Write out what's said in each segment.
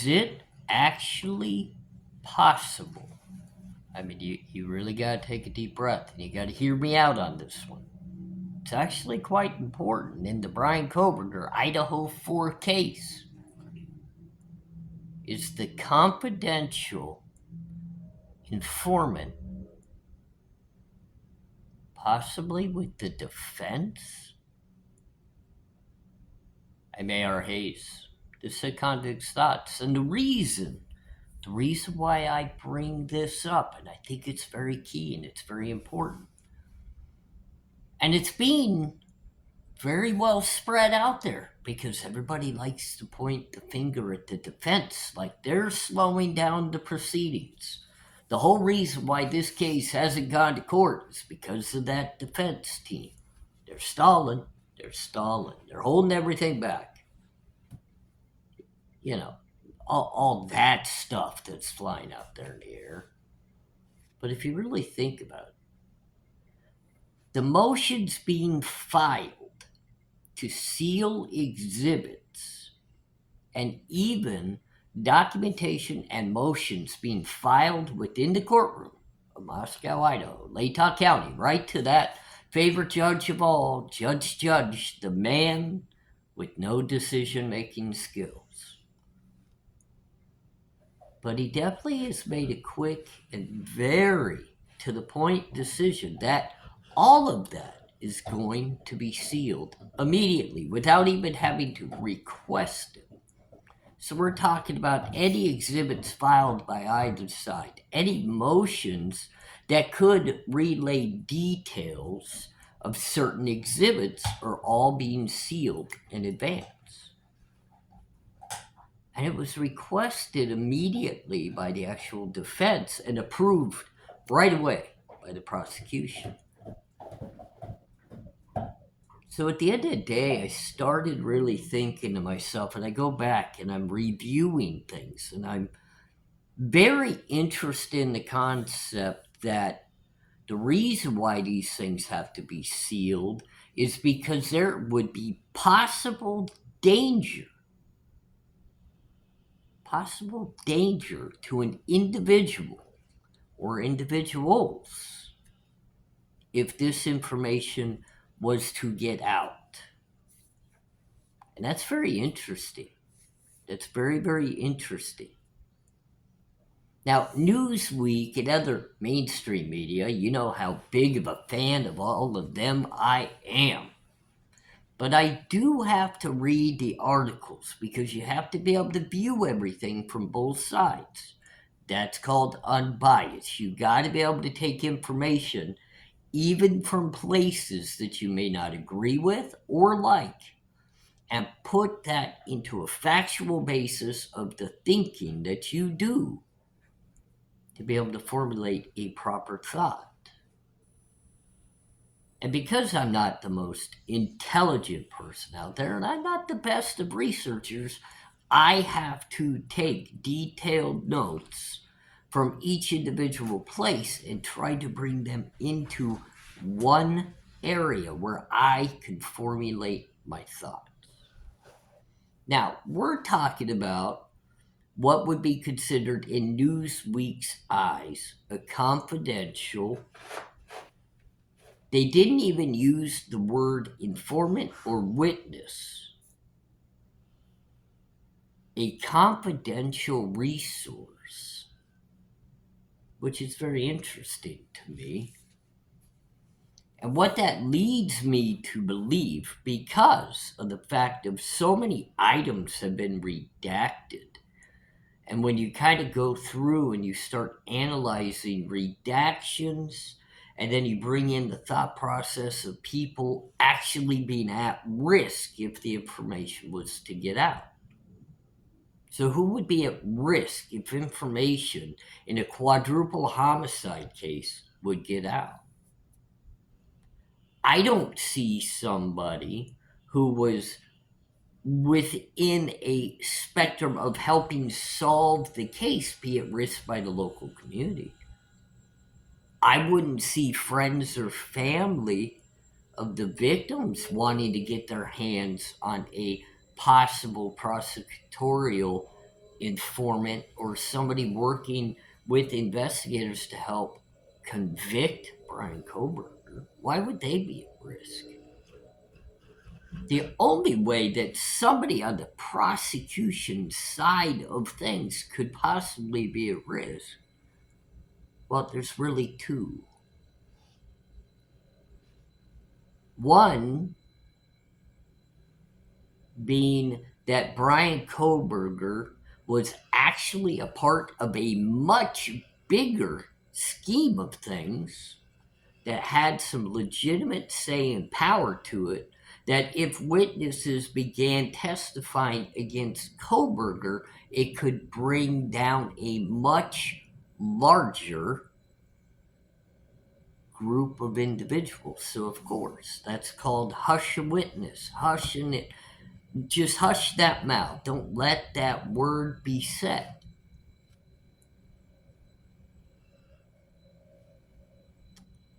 Is it actually possible? I mean, you really got to take a deep breath and you got to hear me out on this one. It's actually quite important in the Brian Koberger Idaho 4 case. Is the confidential informant possibly with the defense? I'm ARHayes. This is Convict's Thoughts. And the reason why I bring this up, and I think it's very key and it's very important, and it's being very well spread out there because everybody likes to point the finger at the defense like they're slowing down the proceedings. The whole reason why this case hasn't gone to court is because of that defense team. They're stalling. They're holding everything back. You know, all that stuff that's flying out there in the air. But if you really think about it, the motions being filed to seal exhibits and even documentation and motions being filed within the courtroom of Moscow, Idaho, Latah County, right to that favorite judge of all, Judge, the man with no decision-making skills. But he definitely has made a quick and very to-the-point decision that all of that is going to be sealed immediately without even having to request it. So we're talking about any exhibits filed by either side, any motions that could relay details of certain exhibits are all being sealed in advance. And it was requested immediately by the actual defense and approved right away by the prosecution. So at the end of the day, I started really thinking to myself, and I go back and I'm reviewing things, and I'm very interested in the concept that the reason why these things have to be sealed is because there would be possible danger to an individual or individuals if this information was to get out. And that's very interesting. That's very, very interesting. Now, Newsweek and other mainstream media, you know how big of a fan of all of them I am. But I do have to read the articles because you have to be able to view everything from both sides. That's called unbiased. You got to be able to take information even from places that you may not agree with or like, and put that into a factual basis of the thinking that you do to be able to formulate a proper thought. And because I'm not the most intelligent person out there, and I'm not the best of researchers, I have to take detailed notes from each individual place and try to bring them into one area where I can formulate my thoughts. Now, we're talking about what would be considered in Newsweek's eyes a confidential. They didn't even use the word informant or witness. A confidential resource, which is very interesting to me. And what that leads me to believe, because of the fact of so many items have been redacted, and when you kind of go through and you start analyzing redactions, and then you bring in the thought process of people actually being at risk if the information was to get out. So who would be at risk if information in a quadruple homicide case would get out? I don't see somebody who was within a spectrum of helping solve the case be at risk by the local community. I wouldn't see friends or family of the victims wanting to get their hands on a possible prosecutorial informant or somebody working with investigators to help convict Brian Koberger, why would they be at risk? The only way that somebody on the prosecution side of things could possibly be at risk, well, there's really two. One being that Brian Koberger was actually a part of a much bigger scheme of things that had some legitimate say and power to it, that if witnesses began testifying against Koberger, it could bring down a much larger group of individuals. So, of course, that's called hush a witness, hushing it. Just hush that mouth. Don't let that word be said.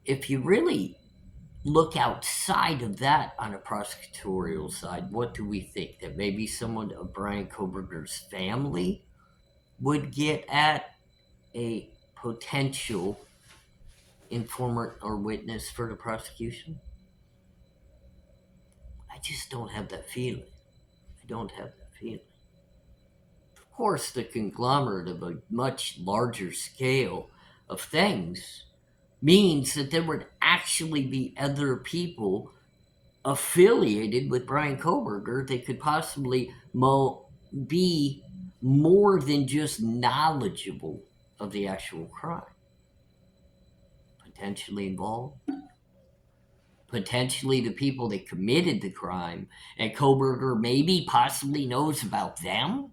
If you really look outside of that on a prosecutorial side, what do we think? That maybe someone of Brian Koberger's family would get at a potential informant or witness for the prosecution? I just don't have that feeling. I don't have that feeling. Of course, the conglomerate of a much larger scale of things means that there would actually be other people affiliated with Brian Koberger that could possibly be more than just knowledgeable of the actual crime. Potentially involved. Potentially the people that committed the crime, and Koberger maybe possibly knows about them.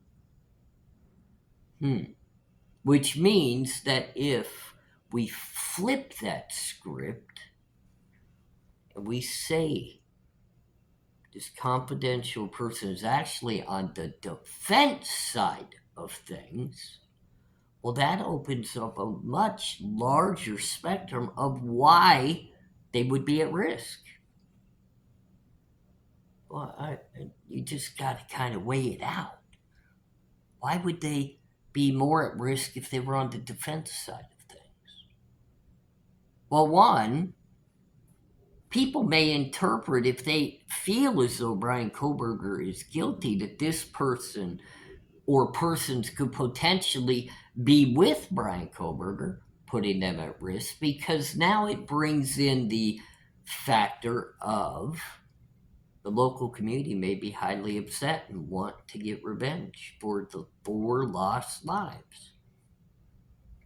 Which means that if we flip that script and we say this confidential person is actually on the defense side of things, well, that opens up a much larger spectrum of why they would be at risk. Well, you just got to kind of weigh it out. Why would they be more at risk if they were on the defense side of things? Well, one, people may interpret, if they feel as though Brian Koberger is guilty, that this person or persons could potentially be with Brian Koberger, putting them at risk, because now it brings in the factor of the local community may be highly upset and want to get revenge for the 4 lost lives.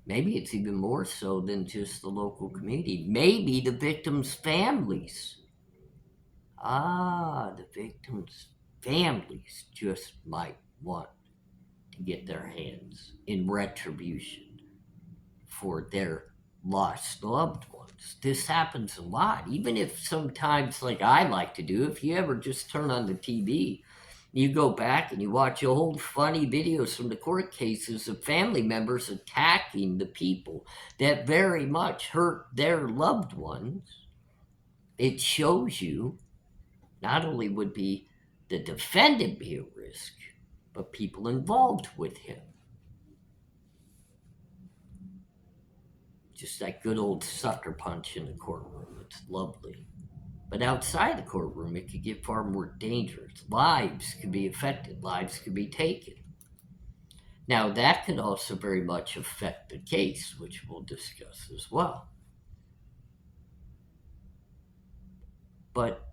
Maybe it's even more so than just the local community. Maybe the victims' families. The victims' families just might want to get their hands in retribution for their lost loved ones. This happens a lot, even if sometimes, like I like to do, if you ever just turn on the TV, you go back and you watch old funny videos from the court cases of family members attacking the people that very much hurt their loved ones. It shows you not only would be the defendant be at risk, but people involved with him. Just that good old sucker punch in the courtroom. It's lovely. But outside the courtroom, it could get far more dangerous. Lives could be affected. Lives could be taken. Now, that could also very much affect the case, which we'll discuss as well. But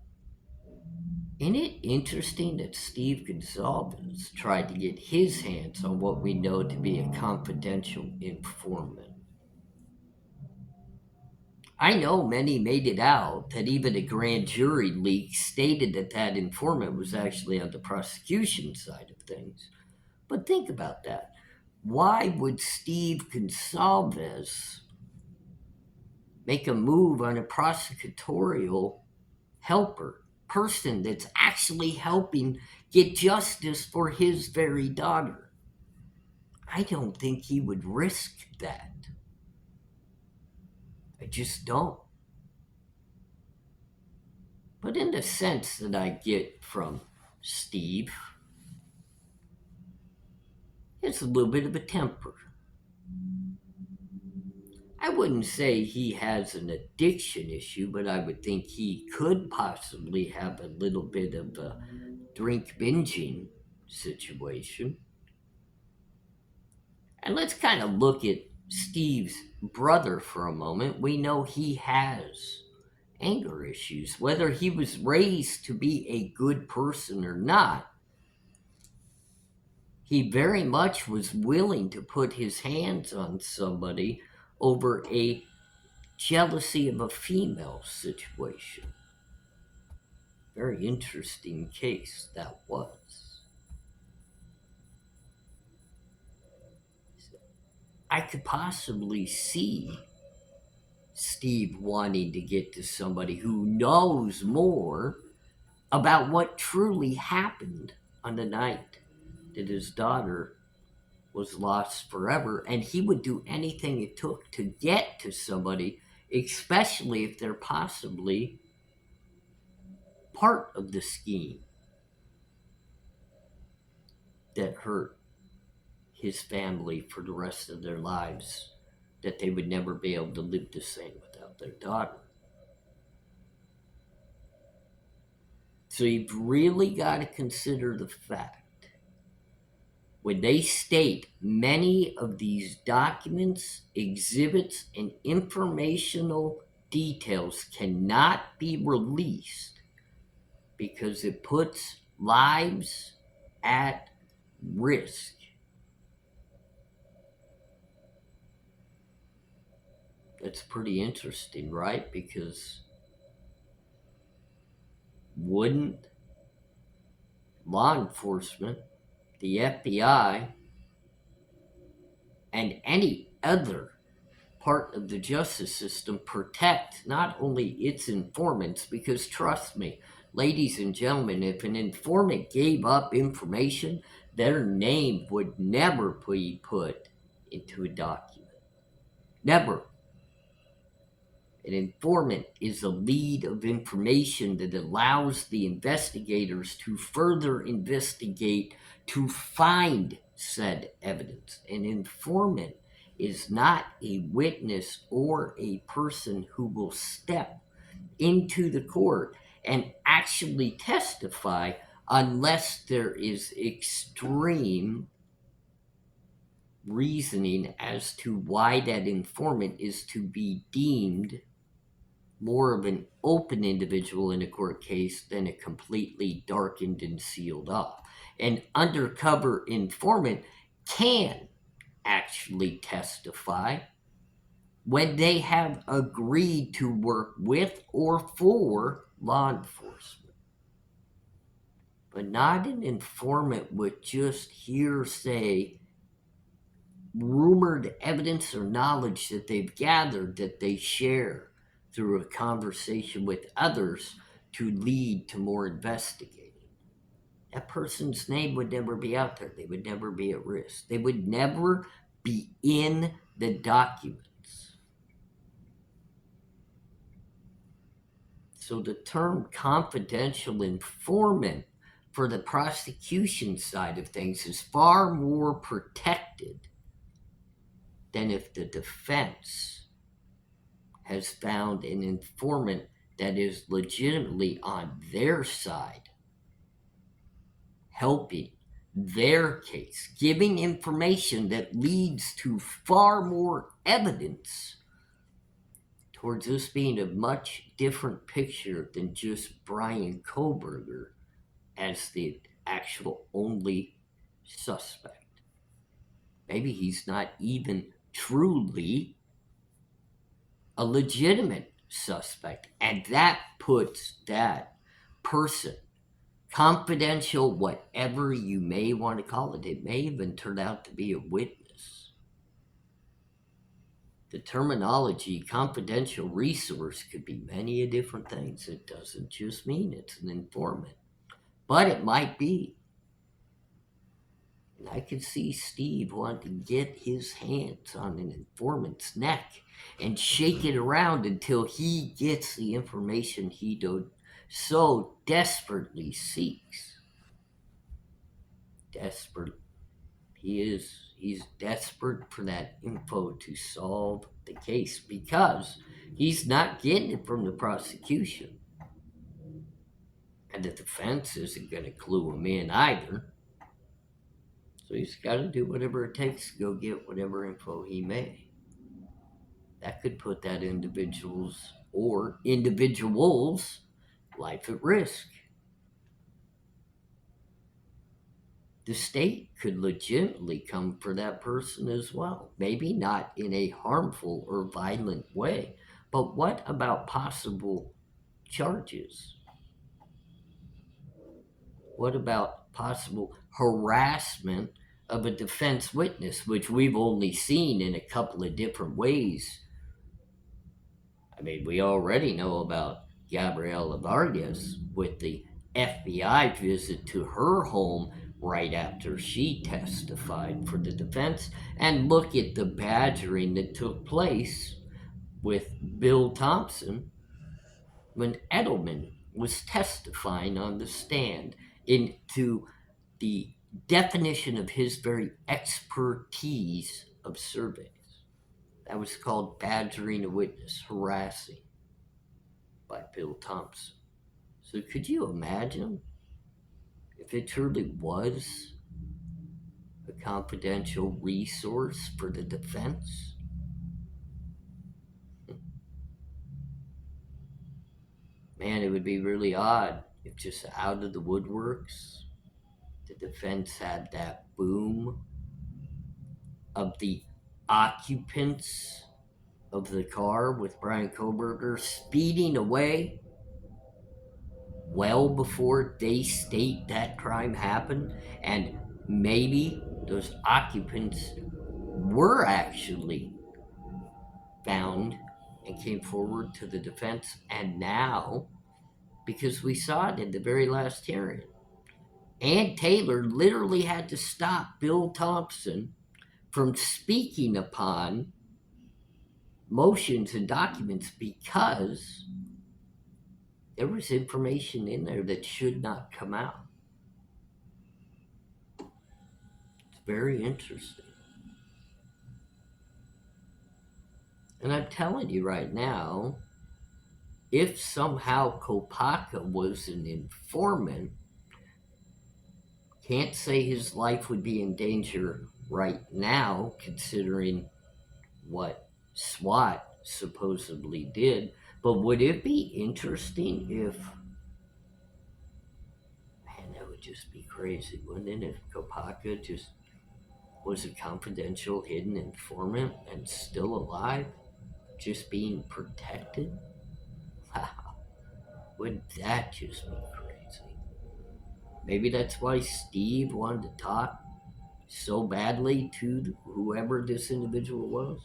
isn't it interesting that Steve Gonzalez tried to get his hands on what we know to be a confidential informant? I know many made it out that even a grand jury leak stated that that informant was actually on the prosecution side of things. But think about that. Why would Steve Gonzalez make a move on a prosecutorial helper, person that's actually helping get justice for his very daughter? I don't think he would risk that. I just don't. But in the sense that I get from Steve, has a little bit of a temper. I wouldn't say he has an addiction issue, but I would think he could possibly have a little bit of a drink binging situation. And let's kind of look at Steve's brother for a moment. We know he has anger issues. Whether he was raised to be a good person or not, he very much was willing to put his hands on somebody over a jealousy of a female situation. Very interesting case that was. I could possibly see Steve wanting to get to somebody who knows more about what truly happened on the night that his daughter was lost forever, and he would do anything it took to get to somebody, especially if they're possibly part of the scheme that hurt his family for the rest of their lives, that they would never be able to live the same without their daughter. So you've really got to consider the fact when they state many of these documents, exhibits, and informational details cannot be released because it puts lives at risk. That's pretty interesting, right? Because wouldn't law enforcement, the FBI, and any other part of the justice system protect not only its informants? Because trust me, ladies and gentlemen, if an informant gave up information, their name would never be put into a document. Never. An informant is a lead of information that allows the investigators to further investigate to find said evidence. An informant is not a witness or a person who will step into the court and actually testify unless there is extreme reasoning as to why that informant is to be deemed more of an open individual in a court case than a completely darkened and sealed off. An undercover informant can actually testify when they have agreed to work with or for law enforcement. But not an informant with just hearsay, rumored evidence or knowledge that they've gathered that they share through a conversation with others to lead to more investigating. That person's name would never be out there. They would never be at risk. They would never be in the documents. So the term confidential informant for the prosecution side of things is far more protected than if the defense has found an informant that is legitimately on their side, helping their case, giving information that leads to far more evidence towards this being a much different picture than just Brian Koberger as the actual only suspect. Maybe he's not even truly a legitimate suspect, and that puts that person, confidential, whatever you may want to call it, it may even turn out to be a witness. The terminology confidential resource could be many different things. It doesn't just mean it's an informant, but it might be. And I could see Steve wanting to get his hands on an informant's neck and shake it around until he gets the information he so desperately seeks. Desperately. He's desperate for that info to solve the case because he's not getting it from the prosecution. And the defense isn't going to clue him in either. So he's got to do whatever it takes to go get whatever info he may. That could put that individual's or individuals' life at risk. The state could legitimately come for that person as well. Maybe not in a harmful or violent way, but what about possible charges? What about possible harassment of a defense witness, which we've only seen in a couple of different ways? I mean, we already know about Gabriela Vargas with the FBI visit to her home right after she testified for the defense. And look at the badgering that took place with Bill Thompson when Edelman was testifying on the stand into the definition of his very expertise of surveys. That was called badgering a witness, harassing by Bill Thompson. So could you imagine if it truly was a confidential resource for the defense? Man, it would be really odd if just out of the woodworks, the defense had that boom of the occupants of the car with Brian Kohberger speeding away well before they state that crime happened, and maybe those occupants were actually found and came forward to the defense. And now, because we saw it in the very last hearing, Ann Taylor literally had to stop Bill Thompson from speaking upon motions and documents because there was information in there that should not come out. It's very interesting. And I'm telling you right now, if somehow Kopaka was an informant, can't say his life would be in danger right now, considering what SWAT supposedly did. But would it be interesting if, man, that would just be crazy, wouldn't it? If Kopaka just was a confidential hidden informant and still alive, just being protected? Wow. Wouldn't that just be crazy? Maybe that's why Steve wanted to talk so badly to whoever this individual was.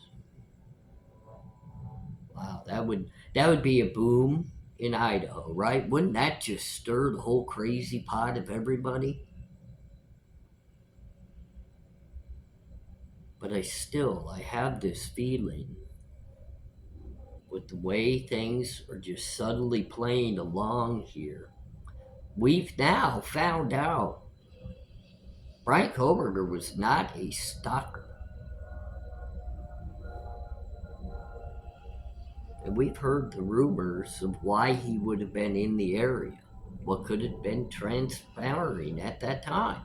Wow, that would be a boom in Idaho, right? Wouldn't that just stir the whole crazy pot of everybody? But I have this feeling with the way things are just subtly playing along here. We've now found out Brian Kohberger was not a stalker. And we've heard the rumors of why he would have been in the area. What could have been transpiring at that time?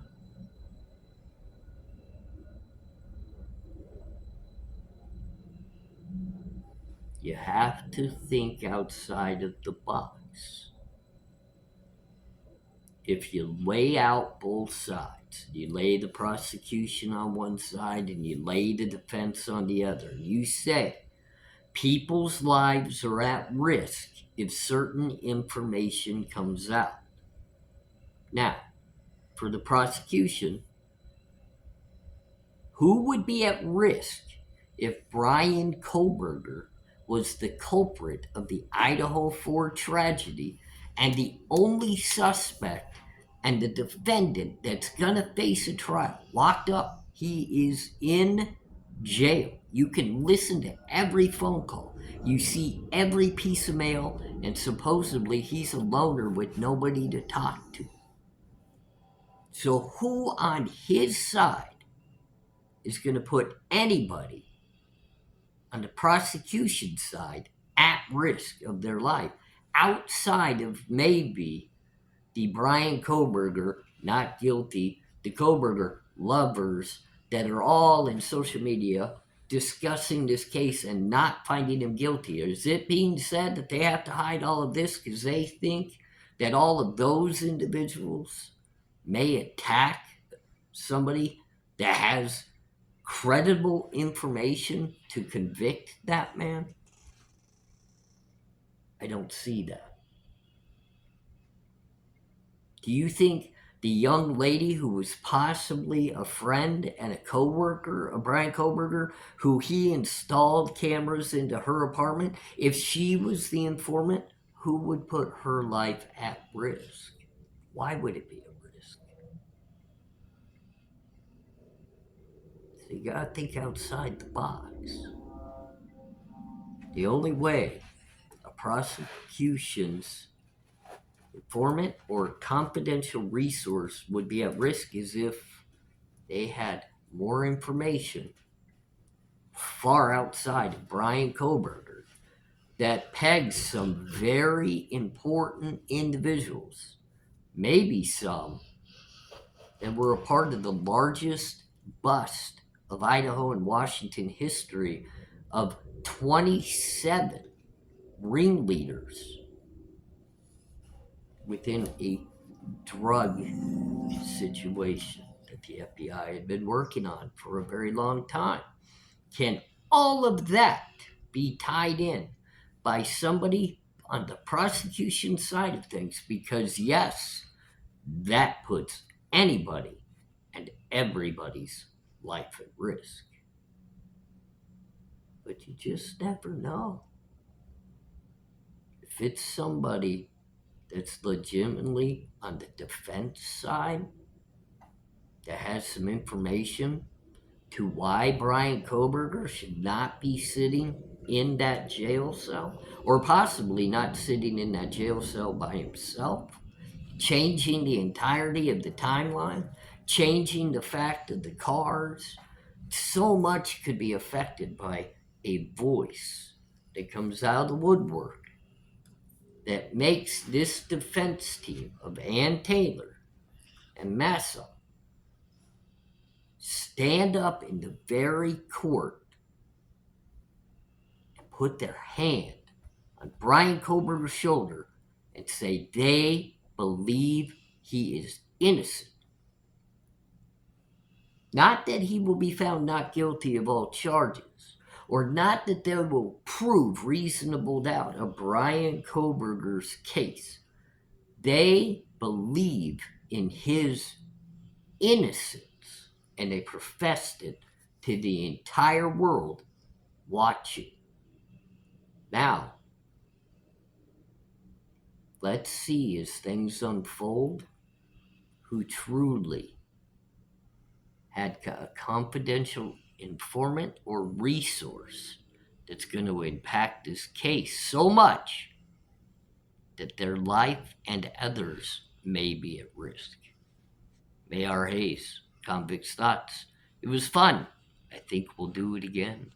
You have to think outside of the box. If you lay out both sides, you lay the prosecution on one side and you lay the defense on the other, you say people's lives are at risk if certain information comes out. Now, for the prosecution, who would be at risk if Brian Kohberger was the culprit of the Idaho 4 tragedy and the only suspect and the defendant that's gonna face a trial, locked up? He is in jail. You can listen to every phone call. You see every piece of mail, and supposedly he's a loner with nobody to talk to. So who on his side is going to put anybody on the prosecution side at risk of their life, outside of maybe the Brian Koberger not guilty, the Koberger lovers that are all in social media discussing this case and not finding him guilty? Is it being said that they have to hide all of this because they think that all of those individuals may attack somebody that has credible information to convict that man? I don't see that. Do you think the young lady who was possibly a friend and a coworker of Brian Koberger, who he installed cameras into her apartment, if she was the informant, who would put her life at risk? Why would it be a risk? So you gotta think outside the box. The only way a prosecution's informant or confidential resource would be at risk is if they had more information far outside of Brian Koberger that pegs some very important individuals, maybe some that were a part of the largest bust of Idaho and Washington history of 27 ringleaders within a drug situation that the FBI had been working on for a very long time. Can all of that be tied in by somebody on the prosecution side of things? Because, yes, that puts anybody and everybody's life at risk. But you just never know. If it's somebody that's legitimately on the defense side that has some information to why Brian Koberger should not be sitting in that jail cell, or possibly not sitting in that jail cell by himself, changing the entirety of the timeline, changing the fact of the cars. So much could be affected by a voice that comes out of the woodwork that makes this defense team of Ann Taylor and Massa stand up in the very court and put their hand on Brian Koberger's shoulder and say they believe he is innocent. Not that he will be found not guilty of all charges, or not that they will prove reasonable doubt of Brian Koberger's case. They believe in his innocence, and they professed it to the entire world watching. Now, let's see as things unfold who truly had a confidential informant or resource that's going to impact this case so much that their life and others may be at risk. ARHayes, Convicts Thoughts. It was fun. I think we'll do it again.